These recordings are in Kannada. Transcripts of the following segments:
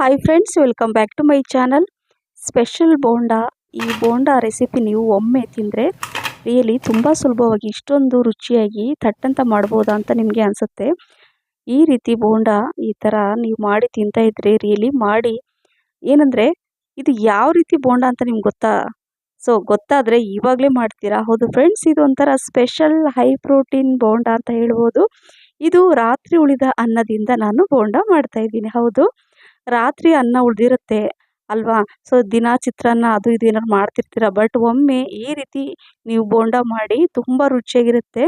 Hi friends, welcome back to my channel. Special bonda. ಈ ಬೋಂಡಾ ರೆಸಿಪಿ ನೀವು ಒಮ್ಮೆ ತಿಂದರೆ ರಿಯಲಿ ತುಂಬ ಸುಲಭವಾಗಿ ಇಷ್ಟೊಂದು ರುಚಿಯಾಗಿ ಥಟ್ಟಂತ ಮಾಡ್ಬೋದಾ ಅಂತ ನಿಮಗೆ ಅನಿಸುತ್ತೆ. ಈ ರೀತಿ ಬೋಂಡಾ ಈ ಥರ ನೀವು ಮಾಡಿ ತಿಂತಾ ಇದ್ರೆ ರಿಯಲಿ ಮಾಡಿ ಏನಂದರೆ ಇದು ಯಾವ ರೀತಿ ಬೋಂಡಾ ಅಂತ ನಿಮ್ಗೆ ಗೊತ್ತಾ? ಸೊ ಗೊತ್ತಾದರೆ ಇವಾಗಲೇ ಮಾಡ್ತೀರಾ? ಹೌದು ಫ್ರೆಂಡ್ಸ್, ಇದು ಒಂಥರ ಸ್ಪೆಷಲ್ ಹೈ ಪ್ರೋಟೀನ್ ಬೋಂಡಾ ಅಂತ ಹೇಳ್ಬೋದು. ಇದು ರಾತ್ರಿ ಉಳಿದ ಅನ್ನದಿಂದ ನಾನು ಬೋಂಡಾ ಮಾಡ್ತಾ ಇದ್ದೀನಿ. ಹೌದು, ರಾತ್ರಿ ಅನ್ನ ಉಳಿದಿರುತ್ತೆ ಅಲ್ವಾ? ಸೊ ದಿನ ಚಿತ್ರಾನ್ನ ಅದು ಇದು ಏನಾದ್ರು ಮಾಡ್ತಿರ್ತೀರ, ಬಟ್ ಒಮ್ಮೆ ಈ ರೀತಿ ನೀವು ಬೋಂಡಾ ಮಾಡಿ ತುಂಬ ರುಚಿಯಾಗಿರುತ್ತೆ.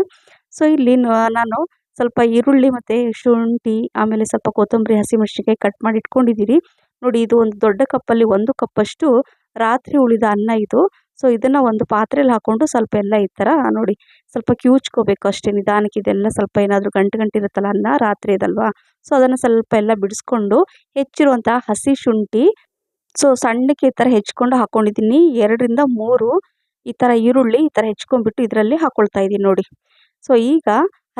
ಸೊ ಇಲ್ಲಿ ನಾನು ಸ್ವಲ್ಪ ಈರುಳ್ಳಿ ಮತ್ತು ಶುಂಠಿ, ಆಮೇಲೆ ಸ್ವಲ್ಪ ಕೊತ್ತಂಬರಿ, ಹಸಿಮೆಣಸಿನ್ಕಾಯಿ ಕಟ್ ಮಾಡಿ ಇಟ್ಕೊಂಡಿದ್ದೀರಿ. ನೋಡಿ, ಇದು ಒಂದು ದೊಡ್ಡ ಕಪ್ಪಲ್ಲಿ 1 ಕಪ್ಪಷ್ಟು ರಾತ್ರಿ ಉಳಿದ ಅನ್ನ ಇದು. ಸೊ ಇದನ್ನು ಒಂದು ಪಾತ್ರೆಯಲ್ಲಿ ಹಾಕ್ಕೊಂಡು ಸ್ವಲ್ಪ ಎಲ್ಲ ಈ ಥರ ನೋಡಿ ಸ್ವಲ್ಪ ಕಿವುಚ್ಕೋಬೇಕು ಅಷ್ಟೇ ನಿಧಾನಕ್ಕೆ. ಇದೆಲ್ಲ ಸ್ವಲ್ಪ ಏನಾದರೂ ಗಂಟಿರುತ್ತಲ್ಲ ಅನ್ನ ರಾತ್ರಿ ಇದಲ್ವಾ, ಸೊ ಅದನ್ನು ಸ್ವಲ್ಪ ಎಲ್ಲ ಬಿಡಿಸ್ಕೊಂಡು ಹೆಚ್ಚಿರುವಂಥ ಹಸಿ ಶುಂಠಿ ಸೊ ಸಣ್ಣಕ್ಕೆ ಈ ಥರ ಹೆಚ್ಕೊಂಡು ಹಾಕ್ಕೊಂಡಿದ್ದೀನಿ. 2ರಿಂದ 3 ಈ ಥರ ಈರುಳ್ಳಿ ಈ ಥರ ಹೆಚ್ಕೊಂಡ್ಬಿಟ್ಟು ಇದರಲ್ಲಿ ಹಾಕ್ಕೊಳ್ತಾ ಇದ್ದೀನಿ ನೋಡಿ. ಸೊ ಈಗ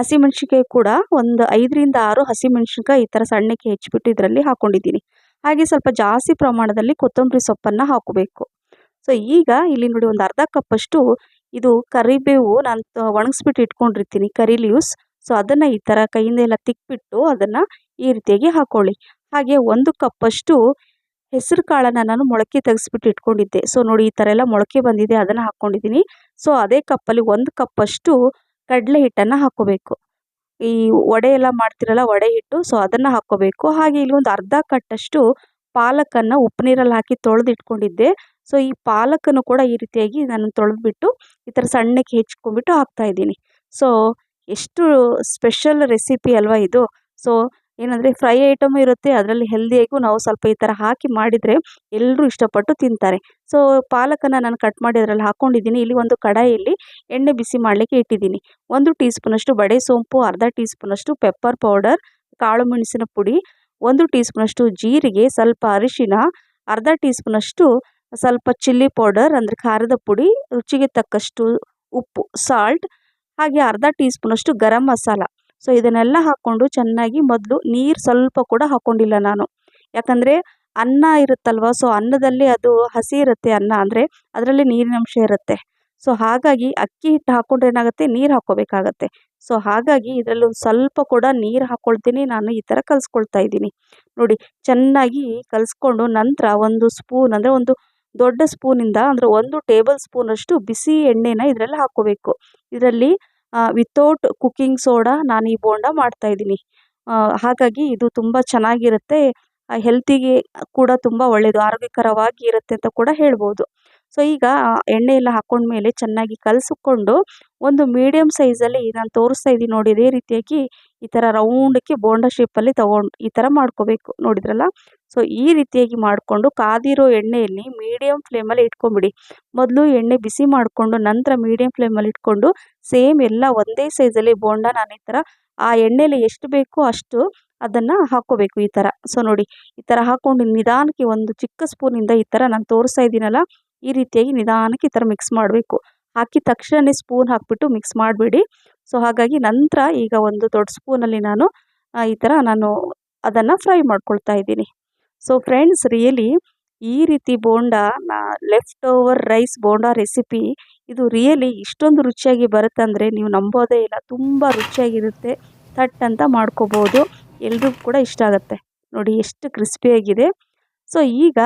ಹಸಿಮೆಣ್ಸಿನ್ಕಾಯಿ ಕೂಡ ಒಂದು 5ರಿಂದ 6 ಹಸಿಮೆಣ್ಸಿನ್ಕಾಯಿ ಈ ಥರ ಸಣ್ಣಕ್ಕೆ ಹೆಚ್ಚಿಬಿಟ್ಟು ಇದರಲ್ಲಿ ಹಾಕ್ಕೊಂಡಿದ್ದೀನಿ. ಹಾಗೆ ಸ್ವಲ್ಪ ಜಾಸ್ತಿ ಪ್ರಮಾಣದಲ್ಲಿ ಕೊತ್ತಂಬರಿ ಸೊಪ್ಪನ್ನು ಹಾಕೋಬೇಕು. ಸೊ ಈಗ ಇಲ್ಲಿ ನೋಡಿ ಒಂದು ಅರ್ಧ ಕಪ್ಪಷ್ಟು ಇದು ಕರಿಬೇವು ನಾನು ಒಣಗಿಸ್ಬಿಟ್ಟು ಇಟ್ಕೊಂಡಿರ್ತೀನಿ, ಕರಿ ಲೀವ್ಸ್. ಸೊ ಅದನ್ನು ಈ ಥರ ಕೈಯಿಂದ ಎಲ್ಲ ತಿಕ್ಬಿಟ್ಟು ಅದನ್ನು ಈ ರೀತಿಯಾಗಿ ಹಾಕ್ಕೊಳ್ಳಿ. ಹಾಗೆ 1 ಕಪ್ಪಷ್ಟು ಹೆಸರು ಕಾಳನ್ನು ನಾನು ಮೊಳಕೆ ತೆಗೆಸ್ಬಿಟ್ಟು ಇಟ್ಕೊಂಡಿದ್ದೆ. ಸೊ ನೋಡಿ ಈ ಥರ ಎಲ್ಲ ಮೊಳಕೆ ಬಂದಿದೆ, ಅದನ್ನು ಹಾಕ್ಕೊಂಡಿದ್ದೀನಿ. ಸೊ ಅದೇ ಕಪ್ಪಲ್ಲಿ 1 ಕಪ್ಪಷ್ಟು ಕಡಲೆ ಹಿಟ್ಟನ್ನು ಹಾಕ್ಕೋಬೇಕು. ಈ ವಡೆ ಎಲ್ಲ ಮಾಡ್ತಿರಲ್ಲ, ವಡೆ ಹಿಟ್ಟು, ಸೊ ಅದನ್ನು ಹಾಕ್ಕೋಬೇಕು. ಹಾಗೆ ಇಲ್ಲಿ ಒಂದು ಅರ್ಧ ಕಟ್ಟಷ್ಟು ಪಾಲಕನ್ನು ಉಪ್ಪು ನೀರಲ್ಲಿ ಹಾಕಿ ತೊಳೆದು ಇಟ್ಕೊಂಡಿದ್ದೆ. ಸೊ ಈ ಪಾಲಕನ್ನು ಕೂಡ ಈ ರೀತಿಯಾಗಿ ನಾನು ತೊಳೆದ್ಬಿಟ್ಟು ಈ ಥರ ಸಣ್ಣಕ್ಕೆ ಹೆಚ್ಕೊಂಡ್ಬಿಟ್ಟು ಹಾಕ್ತಾಯಿದ್ದೀನಿ. ಸೊ ಎಷ್ಟು ಸ್ಪೆಷಲ್ ರೆಸಿಪಿ ಅಲ್ವಾ ಇದು. ಸೊ ಏನಂದರೆ ಫ್ರೈ ಐಟಮು ಇರುತ್ತೆ, ಅದರಲ್ಲಿ ಹೆಲ್ದಿಯಾಗೂ ನಾವು ಸ್ವಲ್ಪ ಈ ಥರ ಹಾಕಿ ಮಾಡಿದರೆ ಎಲ್ಲರೂ ಇಷ್ಟಪಟ್ಟು ತಿಂತಾರೆ. ಸೊ ಪಾಲಕನ್ನು ನಾನು ಕಟ್ ಮಾಡಿ ಅದರಲ್ಲಿ ಹಾಕ್ಕೊಂಡಿದ್ದೀನಿ. ಇಲ್ಲಿ ಒಂದು ಕಡಾಯಿಯಲ್ಲಿ ಎಣ್ಣೆ ಬಿಸಿ ಮಾಡಲಿಕ್ಕೆ ಇಟ್ಟಿದ್ದೀನಿ. 1 ಟೀ ಸ್ಪೂನಷ್ಟು ಬಡೆ ಸೋಂಪು, ಅರ್ಧ ಟೀ ಸ್ಪೂನಷ್ಟು ಪೆಪ್ಪರ್ ಪೌಡರ್, ಕಾಳು ಮೆಣಸಿನ ಪುಡಿ, 1 ಟೀ ಸ್ಪೂನಷ್ಟು ಜೀರಿಗೆ, ಸ್ವಲ್ಪ ಅರಿಶಿನ, ಅರ್ಧ ಟೀ ಸ್ಪೂನಷ್ಟು ಸ್ವಲ್ಪ ಚಿಲ್ಲಿ ಪೌಡರ್ ಅಂದರೆ ಖಾರದ ಪುಡಿ, ರುಚಿಗೆ ತಕ್ಕಷ್ಟು ಉಪ್ಪು ಸಾಲ್ಟ್, ಹಾಗೆ ಅರ್ಧ ಟೀ ಸ್ಪೂನಷ್ಟು ಗರಂ ಮಸಾಲ. ಸೊ ಇದನ್ನೆಲ್ಲ ಹಾಕ್ಕೊಂಡು ಚೆನ್ನಾಗಿ ಮೊದಲು ನೀರು ಸ್ವಲ್ಪ ಕೂಡ ಹಾಕ್ಕೊಂಡಿಲ್ಲ ನಾನು, ಯಾಕಂದರೆ ಅನ್ನ ಇರುತ್ತಲ್ವ, ಸೊ ಅನ್ನದಲ್ಲಿ ಅದು ಹಸಿ ಇರುತ್ತೆ ಅನ್ನ, ಅಂದರೆ ಅದರಲ್ಲಿ ನೀರಿನಂಶ ಇರುತ್ತೆ. ಸೊ ಹಾಗಾಗಿ ಅಕ್ಕಿ ಹಿಟ್ಟು ಹಾಕ್ಕೊಂಡ್ರೆ ಏನಾಗುತ್ತೆ, ನೀರು ಹಾಕ್ಕೋಬೇಕಾಗತ್ತೆ. ಸೊ ಹಾಗಾಗಿ ಇದರಲ್ಲಿ ಒಂದು ಸ್ವಲ್ಪ ಕೂಡ ನೀರು ಹಾಕ್ಕೊಳ್ತೀನಿ. ನಾನು ಈ ಥರ ಕಲಿಸ್ಕೊಳ್ತಾ ಇದ್ದೀನಿ ನೋಡಿ. ಚೆನ್ನಾಗಿ ಕಲಿಸ್ಕೊಂಡು ನಂತರ 1 ಸ್ಪೂನ್ ಅಂದರೆ ಒಂದು ದೊಡ್ಡ ಸ್ಪೂನಿಂದ ಅಂದರೆ 1 ಟೇಬಲ್ ಸ್ಪೂನಷ್ಟು ಬಿಸಿ ಎಣ್ಣೆನ ಇದರಲ್ಲಿ ಹಾಕ್ಕೋಬೇಕು. ಇದರಲ್ಲಿ ವಿತೌಟ್ ಕುಕ್ಕಿಂಗ್ ಸೋಡಾ ನಾನು ಈ ಬೋಂಡಾ ಮಾಡ್ತಾಯಿದ್ದೀನಿ. ಹಾಗಾಗಿ ಇದು ತುಂಬ ಚೆನ್ನಾಗಿರುತ್ತೆ, ಹೆಲ್ತಿಗೆ ಕೂಡ ತುಂಬ ಒಳ್ಳೆಯದು, ಆರೋಗ್ಯಕರವಾಗಿ ಇರುತ್ತೆ ಅಂತ ಕೂಡ ಹೇಳ್ಬೋದು. ಸೊ ಈಗ ಎಣ್ಣೆ ಎಲ್ಲ ಹಾಕ್ಕೊಂಡ್ಮೇಲೆ ಚೆನ್ನಾಗಿ ಕಲಸಿಕೊಂಡು ಒಂದು ಮೀಡಿಯಮ್ ಸೈಜಲ್ಲಿ ನಾನು ತೋರಿಸ್ತಾ ಇದ್ದೀನಿ ನೋಡಿ, ಇದೇ ರೀತಿಯಾಗಿ ಈ ಥರ ರೌಂಡಕ್ಕೆ ಬೋಂಡಾ ಶೇಪಲ್ಲಿ ತೊಗೊಂಡು ಈ ಥರ ಮಾಡ್ಕೋಬೇಕು, ನೋಡಿದ್ರಲ್ಲ. ಸೊ ಈ ರೀತಿಯಾಗಿ ಮಾಡಿಕೊಂಡು ಕಾದಿರೋ ಎಣ್ಣೆಯಲ್ಲಿ ಮೀಡಿಯಮ್ ಫ್ಲೇಮಲ್ಲಿ ಇಟ್ಕೊಂಬಿಡಿ. ಮೊದಲು ಎಣ್ಣೆ ಬಿಸಿ ಮಾಡಿಕೊಂಡು ನಂತರ ಮೀಡಿಯಮ್ ಫ್ಲೇಮಲ್ಲಿ ಇಟ್ಕೊಂಡು ಸೇಮ್ ಎಲ್ಲ ಒಂದೇ ಸೈಜಲ್ಲಿ ಬೋಂಡಾ ನಾನು ಈ ಥರ ಆ ಎಣ್ಣೆಯಲ್ಲಿ ಎಷ್ಟು ಬೇಕೋ ಅಷ್ಟು ಅದನ್ನು ಹಾಕ್ಕೋಬೇಕು ಈ ಥರ. ಸೊ ನೋಡಿ ಈ ಥರ ಹಾಕ್ಕೊಂಡು ನಿಧಾನಕ್ಕೆ ಒಂದು ಚಿಕ್ಕ ಸ್ಪೂನಿಂದ ಈ ಥರ ನಾನು ತೋರಿಸ್ತಾ ಇದ್ದೀನಲ್ಲ, ಈ ರೀತಿಯಾಗಿ ನಿಧಾನಕ್ಕೆ ಈ ಥರ ಮಿಕ್ಸ್ ಮಾಡಬೇಕು. ಹಾಕಿದ ತಕ್ಷಣವೇ ಸ್ಪೂನ್ ಹಾಕಿಬಿಟ್ಟು ಮಿಕ್ಸ್ ಮಾಡಬೇಡಿ. ಸೊ ಹಾಗಾಗಿ ನಂತರ ಈಗ ಒಂದು ದೊಡ್ಡ ಸ್ಪೂನಲ್ಲಿ ನಾನು ಈ ಥರ ನಾನು ಅದನ್ನು ಫ್ರೈ ಮಾಡ್ಕೊಳ್ತಾ ಇದ್ದೀನಿ. ಸೊ ಫ್ರೆಂಡ್ಸ್, ರಿಯಲಿ ಈ ರೀತಿ bonda left over rice bonda recipe ಇದು ರಿಯಲಿ ಇಷ್ಟೊಂದು ರುಚಿಯಾಗಿ ಬರುತ್ತಂದರೆ ನೀವು ನಂಬೋದೇ ಇಲ್ಲ. ತುಂಬ ರುಚಿಯಾಗಿರುತ್ತೆ, ಥಟ್ ಅಂತ ಮಾಡ್ಕೋಬೋದು, ಎಲ್ರಿಗೂ ಕೂಡ ಇಷ್ಟ ಆಗುತ್ತೆ. ನೋಡಿ ಎಷ್ಟು ಕ್ರಿಸ್ಪಿಯಾಗಿದೆ. ಸೊ ಈಗ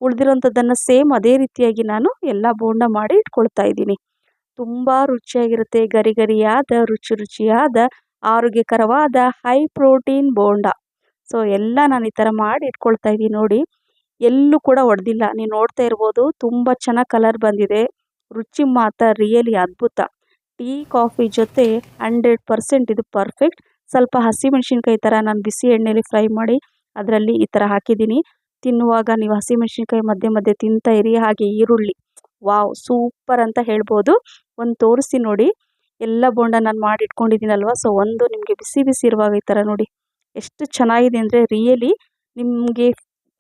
ಉಳಿದಿರೋಂಥದ್ದನ್ನು ಸೇಮ್ ಅದೇ ರೀತಿಯಾಗಿ ನಾನು ಎಲ್ಲ ಬೋಂಡಾ ಮಾಡಿ ಇಟ್ಕೊಳ್ತಾ ಇದ್ದೀನಿ. ತುಂಬ ರುಚಿಯಾಗಿರುತ್ತೆ, ಗರಿ ಗರಿಯಾದ ರುಚಿಯಾದ ಆರೋಗ್ಯಕರವಾದ ಹೈ ಪ್ರೋಟೀನ್ ಬೋಂಡಾ. ಸೊ ಎಲ್ಲ ನಾನು ಈ ಥರ ಮಾಡಿ ಇಟ್ಕೊಳ್ತಾ ಇದ್ದೀನಿ ನೋಡಿ. ಎಲ್ಲೂ ಕೂಡ ಒಡೆದಿಲ್ಲ, ನೀವು ನೋಡ್ತಾ ಇರ್ಬೋದು. ತುಂಬ ಚೆನ್ನಾಗಿ ಕಲರ್ ಬಂದಿದೆ, ರುಚಿ ಮಾತ್ರ ರಿಯಲಿ ಅದ್ಭುತ. ಟೀ ಕಾಫಿ ಜೊತೆ 100% ಇದು ಪರ್ಫೆಕ್ಟ್. ಸ್ವಲ್ಪ ಹಸಿಮೆಣ್ಸಿನ್ಕಾಯಿ ಥರ ನಾನು ಬಿಸಿ ಎಣ್ಣೆಯಲ್ಲಿ ಫ್ರೈ ಮಾಡಿ ಅದರಲ್ಲಿ ಈ ಥರ ಹಾಕಿದ್ದೀನಿ. ತಿನ್ನುವಾಗ ನೀವು ಹಸಿಮೆಣ್ಸಿನ್ಕಾಯಿ ಮಧ್ಯೆ ಮಧ್ಯೆ ತಿಂತಾ ಇರಿ. ಹಾಗೆ ಈರುಳ್ಳಿ, ವಾವ್ ಸೂಪರ್ ಅಂತ ಹೇಳ್ಬೋದು. ಒಂದು ತೋರಿಸಿ ನೋಡಿ, ಎಲ್ಲ ಬೋಂಡ ನಾನು ಮಾಡಿ ಇಟ್ಕೊಂಡಿದ್ದೀನಲ್ವ. ಸೊ ಒಂದು ನಿಮಗೆ ಬಿಸಿ ಬಿಸಿ ಇರುವಾಗ ಈ ಥರ ನೋಡಿ ಎಷ್ಟು ಚೆನ್ನಾಗಿದೆ ಅಂದರೆ ರಿಯಲಿ ನಿಮಗೆ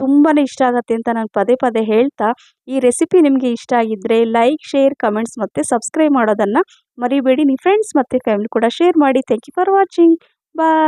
ತುಂಬಾ ಇಷ್ಟ ಆಗುತ್ತೆ ಅಂತ ನಾನು ಪದೇ ಪದೇ ಹೇಳ್ತಾ, ಈ ರೆಸಿಪಿ ನಿಮಗೆ ಇಷ್ಟ ಆಗಿದ್ದರೆ ಲೈಕ್, ಶೇರ್, ಕಮೆಂಟ್ಸ್ ಮತ್ತು ಸಬ್ಸ್ಕ್ರೈಬ್ ಮಾಡೋದನ್ನು ಮರಿಬೇಡಿ. ನಿಮ್ಮ ಫ್ರೆಂಡ್ಸ್ ಮತ್ತು ಫ್ಯಾಮಿಲಿ ಕೂಡ ಶೇರ್ ಮಾಡಿ. Thank you for watching. Bye.